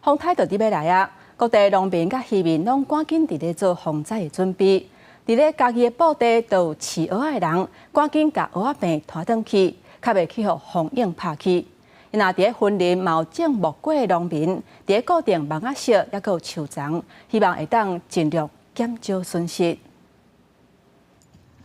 风台就伫要来啊！各地农民甲渔民拢赶紧伫咧做防灾的准备。伫咧家己的布地都有饲蚵仔的人，赶紧甲蚵仔病拖转去，较袂去互风影拍去。因若伫咧森林嘛有种木果的农民，伫咧固定芒仔树也有树丛，希望会当尽量减少损失。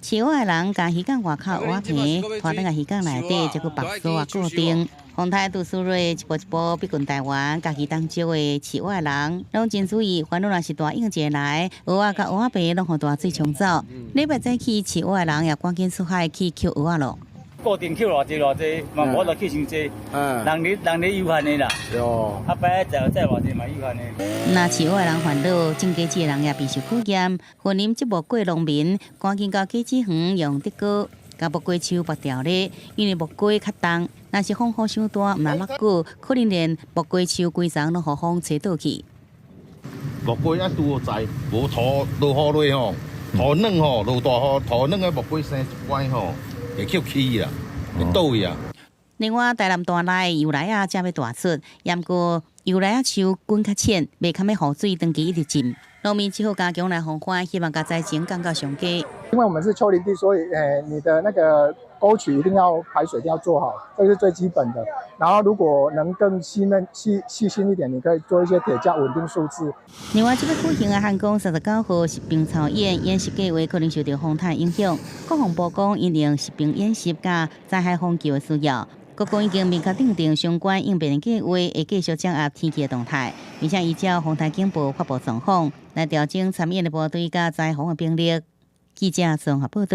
饲蚵仔的人将鱼缸外口蚵仔皮拖等个鱼缸内底，再去绑锁啊固定。风台杜苏芮一步一步逼近台湾，家己当少的饲蚵仔的人，拢真注意，烦恼若是大影节来，蚵仔甲蚵仔皮拢互大水冲走。礼拜早起，饲蚵仔的人也赶紧出海去捡蚵仔咯。固定捡偌济，嘛无得捡伤济。人咧有限的啦。哦。啊，摆再偌济嘛有限的。那饲蚵仔的人烦恼，种果子的人也备受考验。森林这无果农民赶紧到果子园用竹篙，甲木果树拔掉咧，因为木果较重。若是风雨伤大，毋那么久，可能连木果树规丛拢互风吹倒去。木果啊拄好栽，无土落雨落吼，土软吼，落大雨，土软的木果生一摆吼，会翘起啦，会倒去啊。另外，台南大内油来啊，正要大出，不过油来啊树滚较浅，袂堪要雨水长期一直浸。农民只好加强来防范，希望甲灾情降到上低。因为我们是丘陵地，所以你的那个沟渠一定要排水一定要做好，这是最基本的。然后如果能更细心一点，你可以做一些铁架稳定树枝。另外，这要举行的汉光39号实兵操演演习计划可能受到风台影响，国防部讲因应实兵演习甲灾害防救的需要。国公已经明确订定相关应变的计划，会继续掌握天气的动态，并且依照风台警报发布状况来调整参演的部队甲灾防的兵力。记者综合报道。